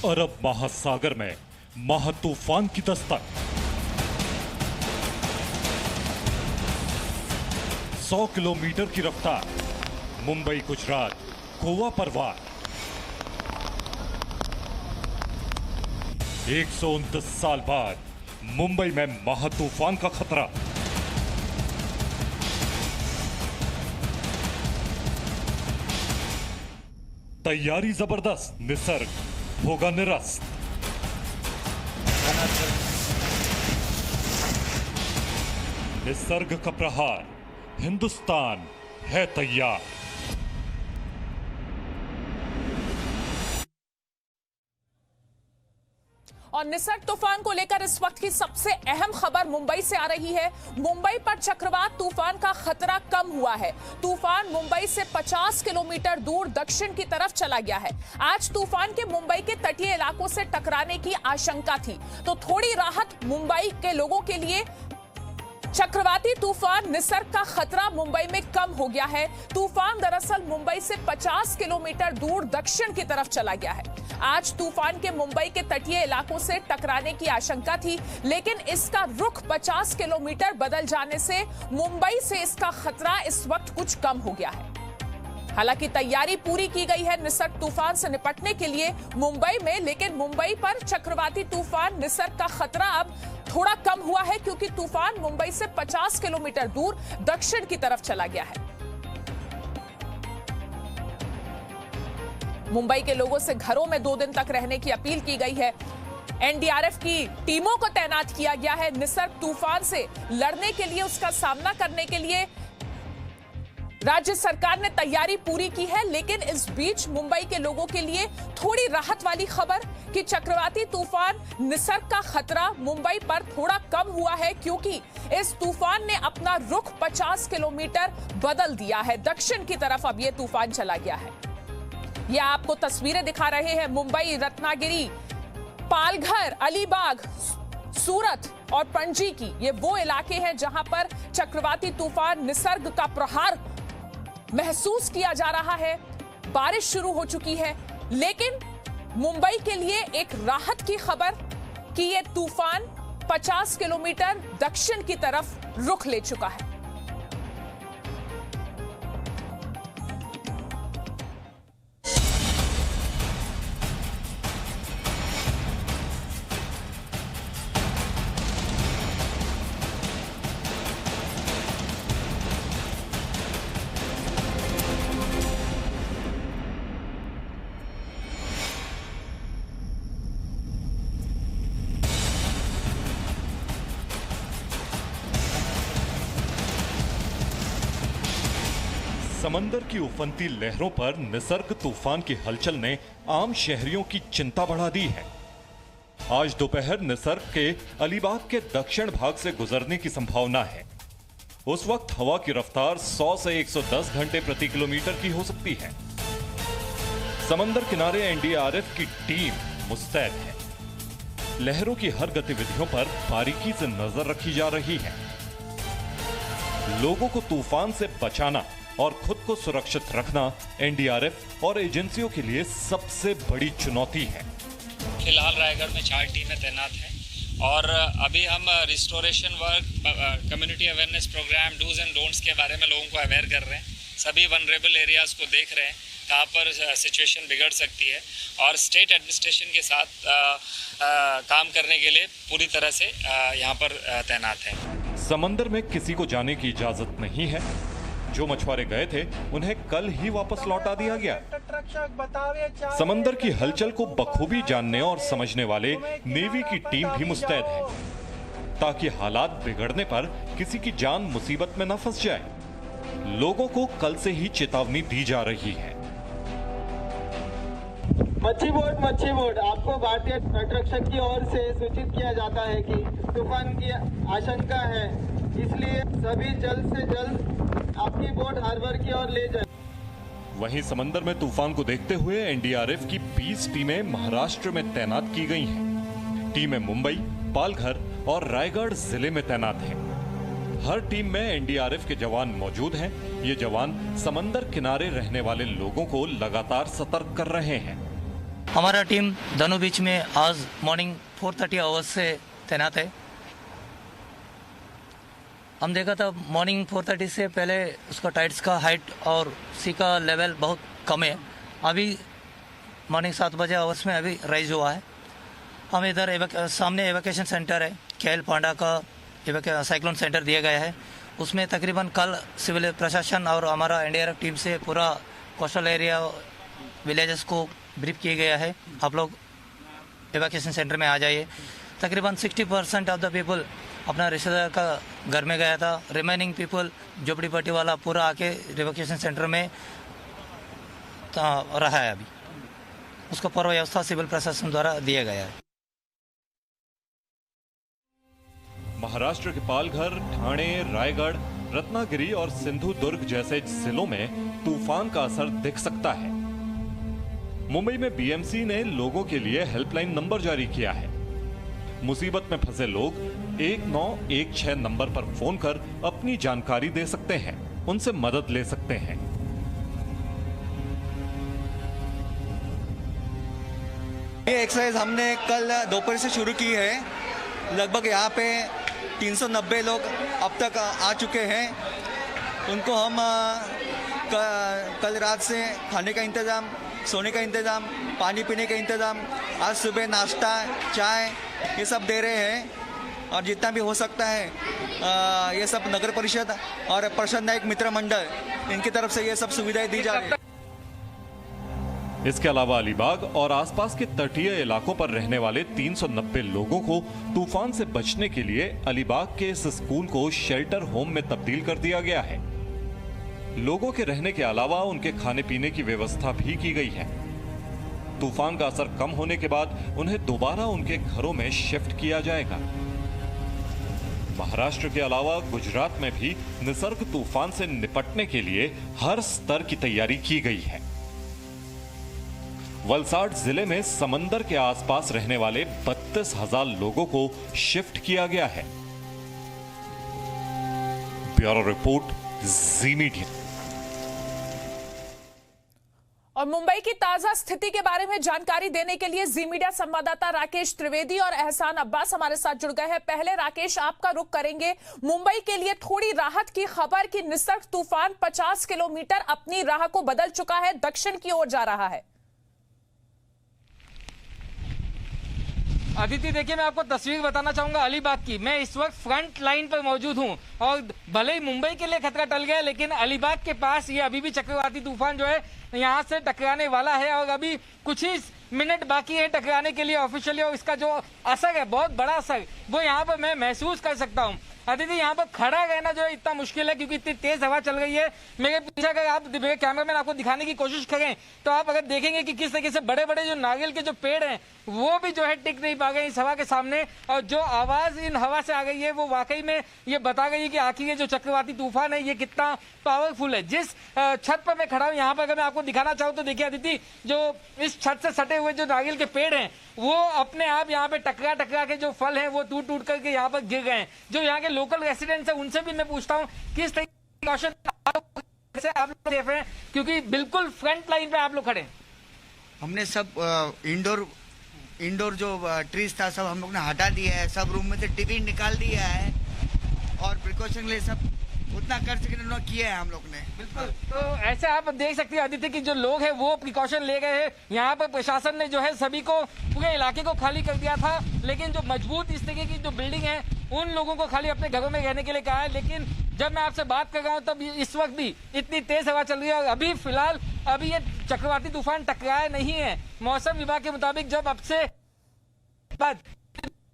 अरब महासागर में महा तूफान की दस्तक। 100 किलोमीटर की रफ्तार, मुंबई गुजरात गोवा पर वार। 129 साल बाद मुंबई में महा तूफान का खतरा। तैयारी जबरदस्त, निसर्ग होगा निरस्त। निसर्ग का प्रहार, हिंदुस्तान है तैयार। और निसर्ग तूफान को लेकर इस वक्त की सबसे अहम खबर मुंबई से आ रही है। मुंबई पर चक्रवात तूफान का खतरा कम हुआ है। तूफान मुंबई से 50 किलोमीटर दूर दक्षिण की तरफ चला गया है। आज तूफान के मुंबई के तटीय इलाकों से टकराने की आशंका थी, तो थोड़ी राहत मुंबई के लोगों के लिए। चक्रवाती तूफान निसर्ग का खतरा मुंबई में कम हो गया है। तूफान दरअसल मुंबई से 50 किलोमीटर दूर दक्षिण की तरफ चला गया है। आज तूफान के मुंबई के तटीय इलाकों से टकराने की आशंका थी, लेकिन इसका रुख 50 किलोमीटर बदल जाने से मुंबई से इसका खतरा इस वक्त कुछ कम हो गया है। हालांकि तैयारी पूरी की गई है निसर्ग तूफान से निपटने के लिए मुंबई में, लेकिन मुंबई पर चक्रवाती तूफान निसर्ग का खतरा अब थोड़ा कम हुआ है, क्योंकि तूफान मुंबई से 50 किलोमीटर दूर दक्षिण की तरफ चला गया है। मुंबई के लोगों से घरों में 2 दिन तक रहने की अपील की गई है। एनडीआरएफ की टीमों को तैनात किया गया है। निसर्ग तूफान से लड़ने के लिए, उसका सामना करने के लिए राज्य सरकार ने तैयारी पूरी की है। लेकिन इस बीच मुंबई के लोगों के लिए थोड़ी राहत वाली खबर कि चक्रवाती तूफान निसर्ग का खतरा मुंबई पर थोड़ा कम हुआ है, क्योंकि इस तूफान ने अपना रुख 50 किलोमीटर बदल दिया है। दक्षिण की तरफ अब यह तूफान चला गया है। यह आपको तस्वीरें दिखा रहे हैं मुंबई, रत्नागिरी, पालघर, अलीबाग, सूरत और पणजी की। ये वो इलाके हैं जहां पर चक्रवाती तूफान निसर्ग का प्रहार महसूस किया जा रहा है। बारिश शुरू हो चुकी है, लेकिन मुंबई के लिए एक राहत की खबर कि यह तूफान 50 किलोमीटर दक्षिण की तरफ रुख ले चुका है। समंदर की उफनती लहरों पर निसर्ग तूफान की हलचल ने आम शहरियों की चिंता बढ़ा दी है। आज दोपहर निसर्ग के अलीबाग के दक्षिण भाग से गुजरने की संभावना है। उस वक्त हवा की रफ्तार 100 से 110 घंटे प्रति किलोमीटर की हो सकती है। समंदर किनारे एनडीआरएफ की टीम मुस्तैद है। लहरों की हर गतिविधियों पर बारीकी से नजर रखी जा रही है। लोगों को तूफान से बचाना और खुद को सुरक्षित रखना एनडीआरएफ और एजेंसियों के लिए सबसे बड़ी चुनौती है। फिलहाल रायगढ़ में 4 टीमें तैनात हैं और अभी हम restoration work, community awareness program, dos and don'ts के बारे में लोगों को अवेयर कर रहे हैं। सभी वनरेबल एरियाज को देख रहे हैं कहाँ पर सिचुएशन बिगड़ सकती है, और स्टेट एडमिनिस्ट्रेशन के साथ काम करने के लिए पूरी तरह से यहाँ पर तैनात है। समंदर में किसी को जाने की इजाजत नहीं है। जो मछुआरे गए थे उन्हें कल ही वापस लौटा दिया गया। समंदर की हलचल को बखूबी जानने और समझने वाले नेवी की टीम भी मुस्तैद है, ताकि हालात बिगड़ने पर किसी की जान मुसीबत में न फंस जाए। लोगों को कल से ही चेतावनी दी जा रही है। मच्छी बोट आपको भारतीय तटरक्षक की ओर से सूचित किया जाता है कि तूफान की आशंका है, इसलिए सभी जल्द से जल्द आपकी बोट हार्बर की ओर ले जाए। वहीं समंदर में तूफान को देखते हुए एनडीआरएफ की 20 टीमें महाराष्ट्र में तैनात की गई हैं। टीमें मुंबई, पालघर और रायगढ़ जिले में तैनात हैं। हर टीम में एनडीआरएफ के जवान मौजूद हैं। ये जवान समंदर किनारे रहने वाले लोगों को लगातार सतर्क कर रहे हैं। हमारा टीम दोनों बीच में आज मॉर्निंग 4:30 आवर्स से तैनात है। हम देखा था मॉर्निंग 4:30 से पहले उसका टाइड्स का हाइट और सी का लेवल बहुत कम है। अभी मॉर्निंग 7 बजे आवर्स में अभी राइज हुआ है। हम इधर सामने एवोकेशन सेंटर है, KL पांडा का साइक्लोन सेंटर दिया गया है। उसमें तकरीबन कल सिविल प्रशासन और हमारा NDRF टीम से पूरा कोस्टल एरिया विलेजेस को ब्रीफ किया गया है, आप लोग एवोकेशन सेंटर में आ जाइए। तकरीबन 60% ऑफ द पीपल अपना रिश्तेदार का घर में गया था। रिमेनिंग पीपल झोपड़ी पट्टी वाला पूरा आके एवोकेशन सेंटर में रहा है। अभी उसको पूर्व व्यवस्था सिविल प्रशासन द्वारा दिया गया है। महाराष्ट्र के पालघर, ठाणे, रायगढ़, रत्नागिरी और सिंधुदुर्ग जैसे जिलों में तूफान का असर दिख सकता है। मुंबई में BMC ने लोगों के लिए हेल्पलाइन नंबर जारी किया है। मुसीबत में फंसे लोग 1916 नंबर पर फोन कर अपनी जानकारी दे सकते हैं, उनसे मदद ले सकते हैं। ये एक्सरसाइज हमने कल दोपहर से शुरू की है। लगभग यहाँ पे 390 लोग अब तक आ चुके हैं। उनको हम कल रात से खाने का इंतज़ाम, सोने का इंतज़ाम, पानी पीने का इंतज़ाम, आज सुबह नाश्ता, चाय ये सब दे रहे हैं। और जितना भी हो सकता है ये सब नगर परिषद और प्रसाद नायक मित्र मंडल इनकी तरफ से ये सब सुविधाएं दी जा रही है। इसके अलावा अलीबाग और आसपास के तटीय इलाकों पर रहने वाले 390 लोगों को तूफान से बचने के लिए अलीबाग के इस स्कूल को शेल्टर होम में तब्दील कर दिया गया है। लोगों के रहने के अलावा उनके खाने पीने की व्यवस्था भी की गई है। तूफान का असर कम होने के बाद उन्हें दोबारा उनके घरों में शिफ्ट किया जाएगा। महाराष्ट्र के अलावा गुजरात में भी निसर्ग तूफान से निपटने के लिए हर स्तर की तैयारी की गई है। वलसाड जिले में समंदर के आसपास रहने वाले 32,000 लोगों को शिफ्ट किया गया है। ब्यूरो रिपोर्ट, जी मीडिया। और मुंबई की ताजा स्थिति के बारे में जानकारी देने के लिए जी मीडिया संवाददाता राकेश त्रिवेदी और एहसान अब्बास हमारे साथ जुड़ गए हैं। पहले राकेश, आपका रुख करेंगे मुंबई के लिए थोड़ी राहत की खबर कि निसर्ग तूफान 50 किलोमीटर अपनी राह को बदल चुका है, दक्षिण की ओर जा रहा है। अदिति, देखिए मैं आपको तस्वीर बताना चाहूंगा अलीबाग की। मैं इस वक्त फ्रंट लाइन पर मौजूद हूं और भले ही मुंबई के लिए खतरा टल गया, लेकिन अलीबाग के पास ये अभी भी चक्रवाती तूफान जो है यहां से टकराने वाला है और अभी कुछ ही मिनट बाकी है टकराने के लिए ऑफिशियली। और इसका जो असर है, बहुत बड़ा असर, वो यहाँ पर मैं महसूस कर सकता हूँ। अदिति, यहाँ पर खड़ा रहना जो है इतना मुश्किल है क्योंकि इतनी तेज हवा चल रही है। मेरे पीछे अगर आप मेरे कैमरामैन आपको दिखाने की कोशिश करें तो आप अगर देखेंगे कि किस तरीके से बड़े बड़े जो नारियल के जो पेड़ हैं वो भी जो है टिक नहीं पा गए इस हवा के सामने। और जो आवाज इन हवा से आ गई है वो वाकई में ये बता गई है कि आखिर ये जो चक्रवाती तूफान है ये कितना पावरफुल है। जिस छत पर मैं खड़ा हूँ यहाँ पर अगर मैं आपको दिखाना चाहूँ तो देखिए अदिति, जो इस छत से सटे हुए जो नारियल के पेड़ हैं वो अपने आप यहाँ पे टकरा के जो फल हैं वो टूट करके यहाँ पर गिर गए हैं। जो यहाँ के लोकल रेसिडेंट्स हैं उनसे भी मैं पूछता हूँ किस तरीके से आप लोग देख रहे हैं, क्योंकि बिल्कुल फ्रंट लाइन पे आप लोग खड़े हैं। हमने सब इंडोर जो ट्रीज था सब हम लोग ने हटा दिया है, सब रूम में से टीवी निकाल दिया है और प्रिकॉशन के लिए सब उतना कर सके किया है हम लोग ने। बिल्कुल, तो ऐसे आप देख सकते हैं आदित्य कि जो लोग हैं वो प्रिकॉशन ले गए हैं। यहाँ पर प्रशासन ने जो है सभी को, पूरे इलाके को खाली कर दिया था, लेकिन जो मजबूत इस तरीके की जो बिल्डिंग है उन लोगों को खाली अपने घरों में रहने के लिए कहा है। लेकिन जब मैं आपसे बात कर रहा हूँ तब इस वक्त भी इतनी तेज हवा चल रही है और अभी फिलहाल अभी ये चक्रवाती तूफान टकराया नहीं है। मौसम विभाग के मुताबिक जब अब से बाद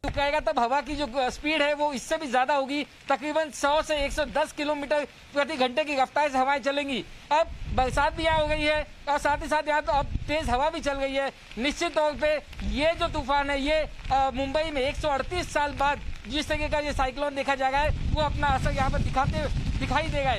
टकराएगा तब हवा की जो स्पीड है वो इससे भी ज्यादा होगी, तकरीबन 100 से 110 किलोमीटर प्रति घंटे की रफ्तार से हवाएं चलेंगी। अब बरसात भी यहाँ हो गई है और साथ ही साथ यहाँ तो अब तेज हवा भी चल गई है। निश्चित तौर पे ये जो तूफान है ये मुंबई में 138 साल बाद जिस तरीके का ये साइक्लोन देखा जा रहा है वो अपना असर यहाँ पर दिखाई देगा।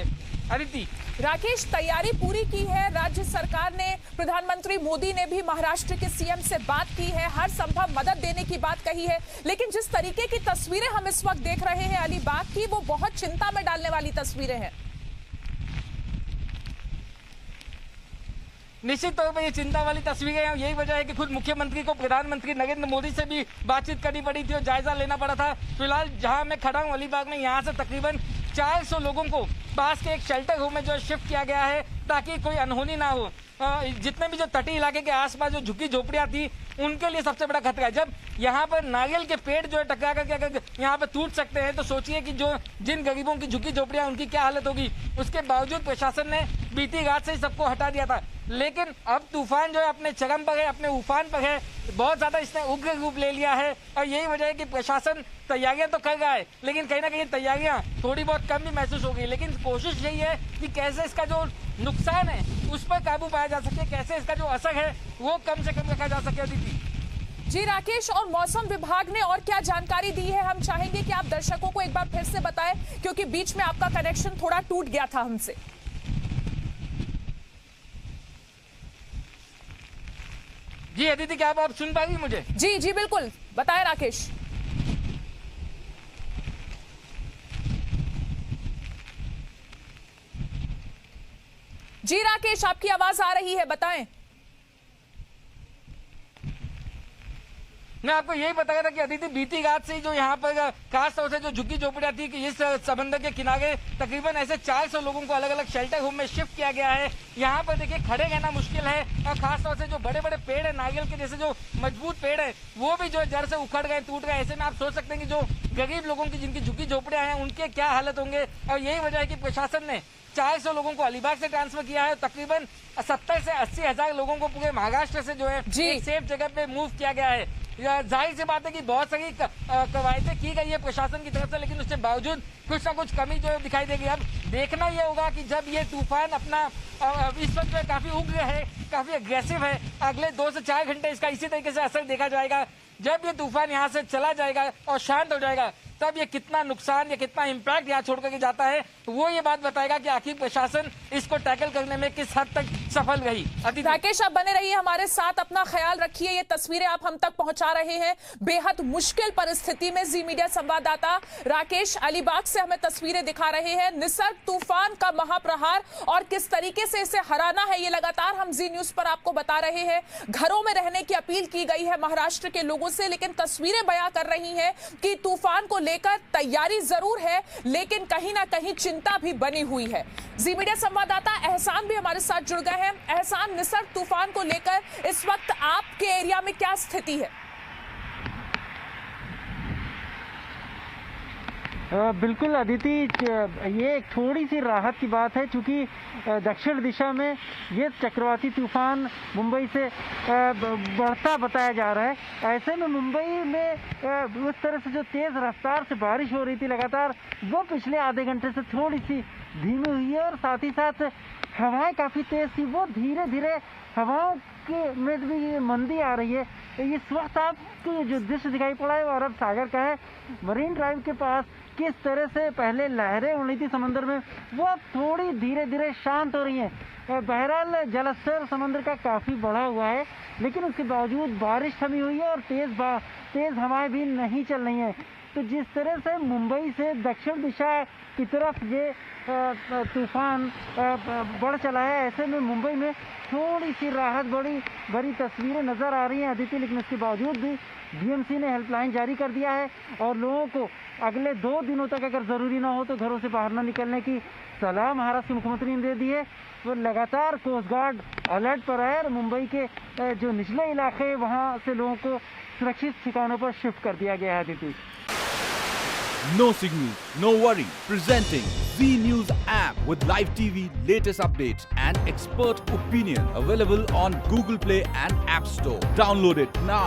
अदिति, राकेश, तैयारी पूरी की है राज्य सरकार ने, प्रधानमंत्री मोदी ने भी महाराष्ट्र के सीएम से बात की है, हर संभव मदद देने की बात कही है, लेकिन जिस तरीके की तस्वीरें हम इस वक्त देख रहे हैं अलीबाग की वो बहुत चिंता में डालने वाली तस्वीरें हैं। निश्चित तौर पर ये चिंता वाली तस्वीरें हैं। यही वजह है कि खुद मुख्यमंत्री को प्रधानमंत्री नरेंद्र मोदी से भी बातचीत करनी पड़ी थी और जायजा लेना पड़ा था। फिलहाल जहां मैं खड़ा हूं अलीबाग में, यहाँ से तकरीबन 400 लोगों को पास के एक शेल्टर होम में जो शिफ्ट किया गया है ताकि कोई अनहोनी ना हो। जितने भी जो तटीय इलाके के आसपास जो झुग्गी झोपड़ियां थी उनके लिए सबसे बड़ा खतरा है। जब यहाँ पर नारियल के पेड़ जो है टकरा करके अगर यहाँ पर टूट सकते हैं तो सोचिए कि जो जिन गरीबों की झुग्गी झोपड़ियां उनकी क्या हालत होगी। उसके बावजूद प्रशासन ने बीती रात से ही सबको हटा दिया था, लेकिन अब तूफान जो है अपने चरम पर है, अपने उफान पर है, बहुत ज्यादा इसने उग्र रूप ले लिया है। और यही वजह है कि प्रशासन तैयारियां तो कर रहा है, लेकिन कहीं ना कहीं तैयारियां थोड़ी बहुत कम भी महसूस हो गई। लेकिन कोशिश यही है कि कैसे इसका जो नुकसान है उस पर काबू पाया जा सके, कैसे इसका जो असर है वो कम से कम रखा जा सके। अदिति जी राकेश, और मौसम विभाग ने और क्या जानकारी दी है, हम चाहेंगे कि आप दर्शकों को एक बार फिर से बताएं, क्योंकि बीच में आपका कनेक्शन थोड़ा टूट गया था हमसे। जी अदिति, क्या आप सुन पा रही मुझे? जी जी बिल्कुल, बताएं राकेश। जी राकेश, आपकी आवाज आ रही है, बताएं। मैं आपको यही बताया था कि अदिति बीती रात से ही जो यहाँ पर खास तौर से जो झुग्गी झोपड़ियां थी कि इस समंदर के किनारे तकरीबन ऐसे 400 लोगों को अलग अलग शेल्टर होम में शिफ्ट किया गया है। यहाँ पर देखिए खड़े रहना मुश्किल है और खास तौर से जो बड़े बड़े पेड़ है नारियल के जैसे जो मजबूत पेड़ है वो भी जो है जड़ से उखड़ गए, टूट गए। ऐसे में आप सोच सकते हैं कि जो गरीब लोगों की जिनकी झुग्गी झोपड़ियां हैं उनके क्या हालत होंगे। और यही वजह है कि प्रशासन ने 400 लोगों को अलीबाग से ट्रांसफर किया है। तकरीबन 70 से 80 हजार लोगों को पूरे महाराष्ट्र से जो है एक सेफ जगह पे मूव किया गया है। जाहिर सी बात है कि बहुत सारी कवायदें की गई है प्रशासन की तरफ से, लेकिन उसके बावजूद कुछ ना कुछ कमी जो है दिखाई देगी। अब देखना यह होगा कि जब ये तूफान अपना इस वक्त जो है काफी उग्र है, काफी अग्रेसिव है, अगले 2 से 4 घंटे इसका इसी तरीके से असर देखा जाएगा। जब ये तूफान यहाँ से चला जाएगा और शांत हो जाएगा तब ये कितना नुकसान या कितना इम्पैक्ट यहाँ छोड़ करके जाता है वो ये बात बताएगा कि आखिर प्रशासन इसको टैकल करने में किस हद तक सफल रही। राकेश, आप बने रहिए हमारे साथ, अपना ख्याल रखिए। ये तस्वीरें आप हम तक पहुंचा रहे हैं बेहद मुश्किल परिस्थिति में। जी मीडिया संवाददाता राकेश अलीबाग से हमें तस्वीरें दिखा रहे हैं। निसर्ग तूफान का महाप्रहार और किस तरीके से इसे हराना है ये लगातार हम जी न्यूज पर आपको बता रहे हैं। घरों में रहने की अपील की गई है महाराष्ट्र के लोगों से, लेकिन तस्वीरें बयां कर रही हैं कि तूफान को लेकर तैयारी जरूर है लेकिन कहीं ना कहीं चिंता भी बनी हुई है। जी मीडिया संवाददाता एहसान भी हमारे साथ जुड़ गए हैं। एहसान, निसर्ग तूफान को लेकर इस वक्त आपके एरिया में क्या स्थिति है? बिल्कुल अदिति, ये एक थोड़ी सी राहत की बात है क्योंकि दक्षिण दिशा में ये चक्रवाती तूफान मुंबई से बढ़ता बताया जा रहा है। ऐसे में मुंबई में उस तरह से जो तेज़ रफ्तार से बारिश हो रही थी लगातार, वो पिछले आधे घंटे से थोड़ी सी धीमी हुई है और साथ ही साथ हवाएं काफ़ी तेज़ थी, वो धीरे धीरे हवाओं के में भी मंदी आ रही है। इस वक्त आपको जो दृश्य दिखाई पड़ा है वो अरब सागर का है। मरीन ड्राइव के पास किस तरह से पहले लहरें उड़ रही थी समंदर में, वो अब थोड़ी धीरे धीरे शांत हो रही हैं। बहरहाल जलस्तर समंदर का काफ़ी बढ़ा हुआ है, लेकिन उसके बावजूद बारिश थमी हुई है और तेज़ हवाएं भी नहीं चल रही हैं। तो जिस तरह से मुंबई से दक्षिण दिशा की तरफ ये तूफान बढ़ चला है, ऐसे में मुंबई में थोड़ी सी राहत बड़ी तस्वीरें नज़र आ रही हैं अदिति। लेकिन इसके बावजूद भी बीएमसी ने हेल्पलाइन जारी कर दिया है और लोगों को अगले 2 दिनों तक अगर ज़रूरी ना हो तो घरों से बाहर न निकलने की सलाह महाराष्ट्र मुख्यमंत्री ने दे दी है। वो लगातार कोस्ट गार्ड अलर्ट पर है और मुंबई के जो निचले इलाके वहाँ से लोगों को सुरक्षित ठिकानों पर शिफ्ट कर दिया गया है Aditi. No signal, no worry. Presenting Z News app with live TV, latest updates and expert opinion. Available on Google Play and App Store. Download it now.